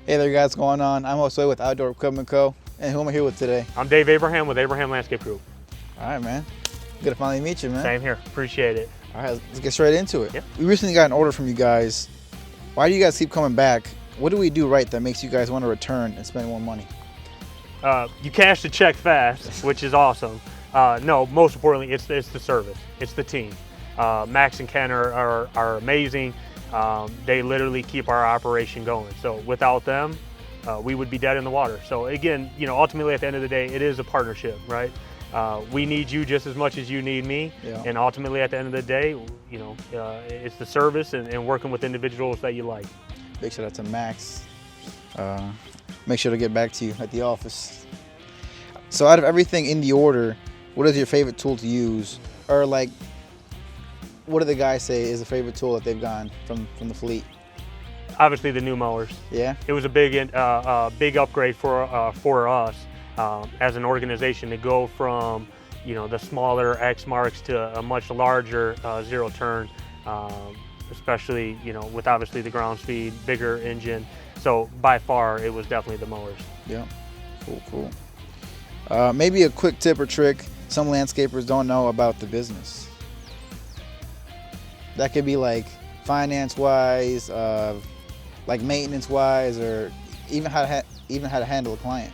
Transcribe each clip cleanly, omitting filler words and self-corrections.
Hey there guys, what's going on? I'm Jose with Outdoor Equipment Co. And who am I here with today? I'm Dave Abraham with Abraham Landscape Group. All right, man. Good to finally meet you, man. Same here. Appreciate it. All right, let's get straight into it. Yep. We recently got an order from you guys. Why do you guys keep coming back? What do we do right that makes you guys want to return and spend more money? You cash the check fast, which is awesome. No, most importantly, it's the service. It's the team. Max and Ken are amazing. They literally keep our operation going. So without them, we would be dead in the water. So again, ultimately at the end of the day, it is a partnership, right? We need you just as much as you need me. Yeah. And ultimately at the end of the day, it's the service and working with individuals that you like. Big shout out to Max. Make sure to get back to you at the office. So out of everything in the order, what is your favorite tool to use? Or like, what do the guys say is the favorite tool that they've gotten from the fleet? Obviously the new mowers. Yeah. It was a big upgrade for us as an organization to go from the smaller X marks to a much larger zero turn, especially with obviously the ground speed, bigger engine. So by far it was definitely the mowers. Yeah. Cool. Maybe a quick tip or trick some landscapers don't know about the business. That could be like finance-wise, like maintenance-wise, or even how to handle a client.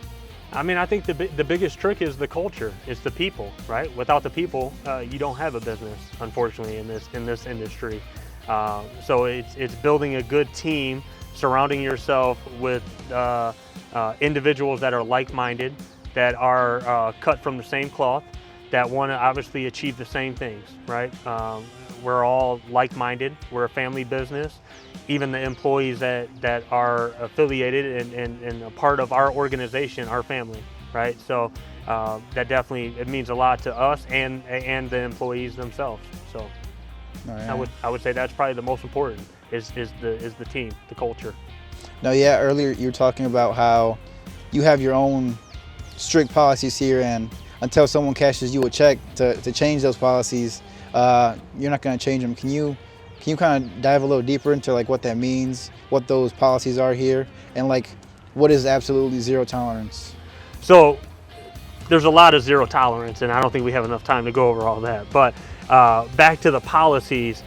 I mean, I think the biggest trick is the culture. It's the people, right? Without the people, you don't have a business, unfortunately, in this industry. So it's building a good team, surrounding yourself with individuals that are like-minded, that are cut from the same cloth, that want to obviously achieve the same things, right? We're all like-minded. We're a family business. Even the employees that are affiliated and a part of our organization are family, right? So that definitely, it means a lot to us and the employees themselves. So Oh, yeah. I would say that's probably the most important is the team, the culture. Now, yeah, earlier you were talking about how you have your own strict policies here, and until someone cashes you a check to change those policies, you're not going to change them. Can you kind of dive a little deeper into like what that means, what those policies are here, and like what is absolutely zero tolerance? So there's a lot of zero tolerance, and I don't think we have enough time to go over all that. But back to the policies,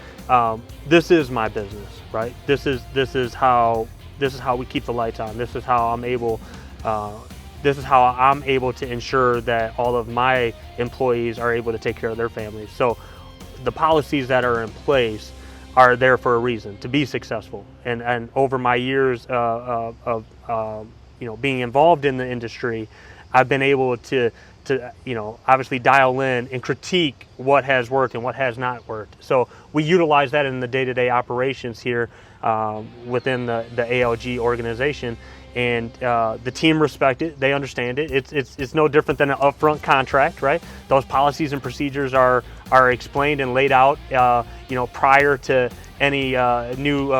this is my business, right? This is how we keep the lights on. This is how I'm able to ensure that all of my employees are able to take care of their families. So the policies that are in place are there for a reason, to be successful. And over my years of being involved in the industry, I've been able to obviously dial in and critique what has worked and what has not worked. So we utilize that in the day-to-day operations here within the ALG organization. And the team respect it, they understand it. It's no different than an upfront contract, right? Those policies and procedures are explained and laid out, prior to any new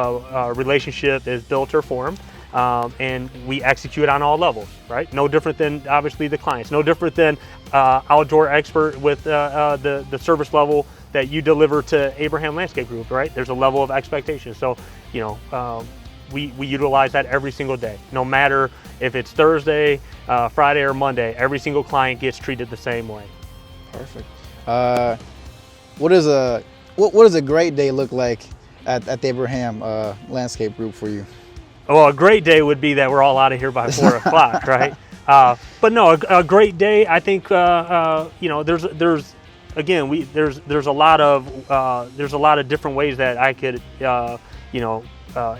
relationship is built or formed. And we execute on all levels, right? No different than obviously the clients, no different than outdoor expert with the service level that you deliver to Abraham Landscape Group, right? There's a level of expectation. So, we utilize that every single day, no matter if it's Thursday, Friday, or Monday. Every single client gets treated the same way. Perfect. What does a great day look like at the Abraham Landscape Group for you? Well, a great day would be that we're all out of here by 4 o'clock, right? But no, a great day. I think there's a lot of different ways that I could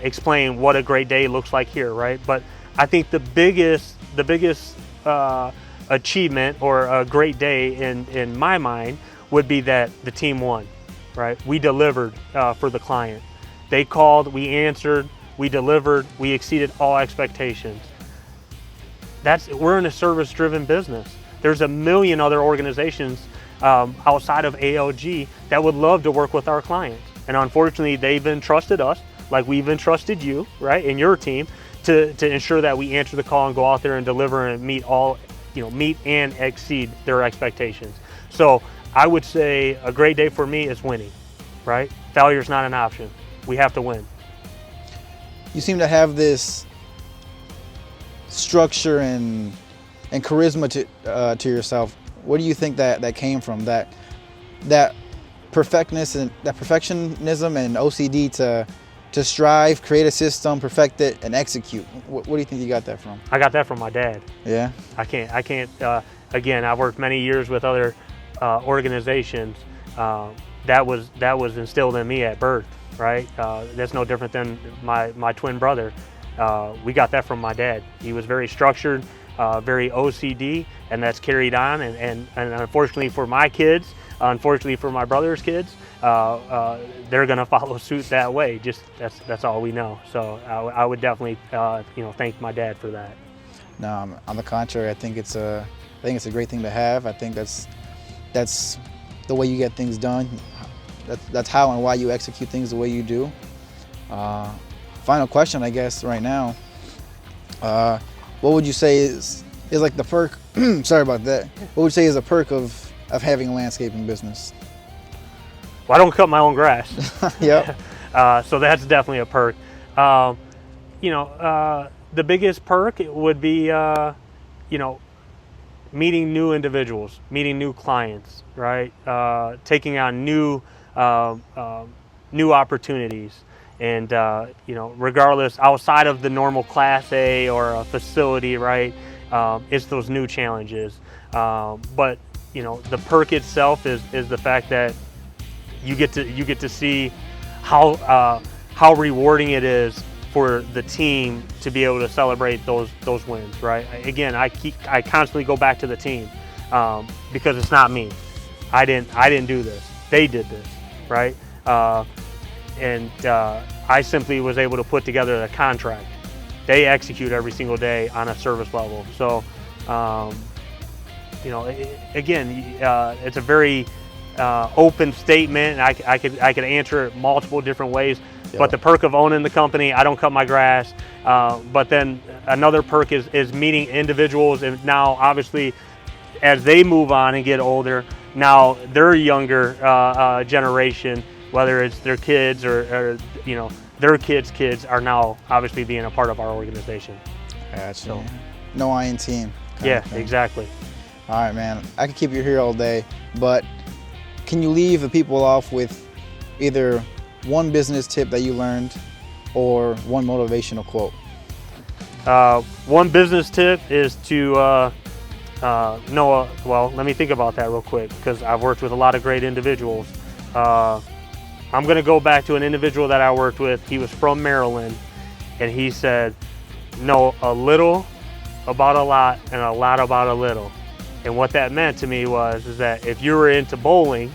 explain what a great day looks like here, right? But I think the biggest achievement or a great day in my mind would be that the team won, right? We delivered for the client. They called, we answered, we delivered, we exceeded all expectations. We're in a service-driven business. There's a million other organizations outside of ALG that would love to work with our clients. And unfortunately, they've entrusted us, like we've entrusted you, right, and your team, to ensure that we answer the call and go out there and deliver and meet and exceed their expectations. So I would say a great day for me is winning, right? Failure's not an option. We have to win. You seem to have this structure and charisma to yourself. What do you think that came from? That perfectionism and OCD to strive, create a system, perfect it, and execute. What do you think you got that from? I got that from my dad. Yeah. I can't. Again, I worked many years with other organizations. That was instilled in me at birth, right? That's no different than my twin brother. We got that from my dad. He was very structured, very OCD, and that's carried on. And unfortunately for my kids, unfortunately for my brother's kids, they're going to follow suit that way. Just that's all we know. So I would definitely thank my dad for that. No, on the contrary, I think it's a great thing to have. I think that's the way you get things done. That's how and why you execute things the way you do. Final question, I guess, right now. What would you say is like the perk? Sorry about that. What would you say is a perk of having a landscaping business? Well, I don't cut my own grass. Yep. So that's definitely a perk. The biggest perk would be, meeting new individuals, meeting new clients, right? Taking on new opportunities, and regardless, outside of the normal Class A or a facility, right? It's those new challenges. But the perk itself is the fact that you get to see how rewarding it is for the team to be able to celebrate those wins, right? Again, I constantly go back to the team because it's not me. I didn't do this. They did this, right? And I simply was able to put together a contract. They execute every single day on a service level. So, again, it's a very open statement. I could answer it multiple different ways. Yep. But the perk of owning the company, I don't cut my grass. But then another perk is meeting individuals, and now obviously as they move on and get older, now their younger generation, whether it's their kids or their kids are now obviously being a part of our organization. Gotcha. So, no I in team. Yeah, exactly. All right, man. I could keep you here all day, but can you leave the people off with either one business tip that you learned or one motivational quote? One business tip is to well, let me think about that real quick, because I've worked with a lot of great individuals. I'm going to go back to an individual that I worked with. He was from Maryland, and he said, know a little about a lot and a lot about a little. And what that meant to me is that if you were into bowling,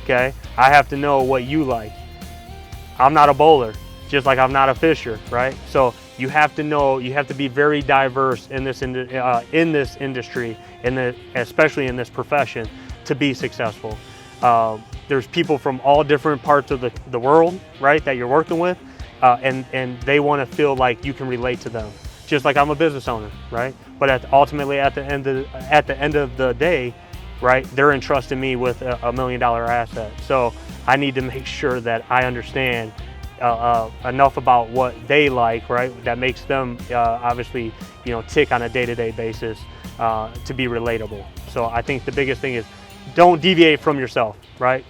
okay, I have to know what you like. I'm not a bowler, just like I'm not a fisher, right? So you have to know, you have to be very diverse in this industry, especially in this profession, to be successful. There's people from all different parts of the world, right, that you're working with, and they want to feel like you can relate to them. Just like I'm a business owner, right? But ultimately, at the end of the day, right, they're entrusting me with $1 million asset. So I need to make sure that I understand enough about what they like, right, that makes them obviously tick on a day-to-day basis to be relatable. So I think the biggest thing is don't deviate from yourself, right?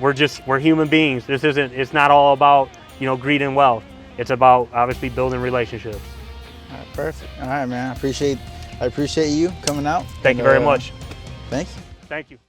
We're human beings. It's not all about greed and wealth. It's about obviously building relationships. All right, perfect. All right, man. I appreciate you coming out. Thank you very much. Thank you. Thank you.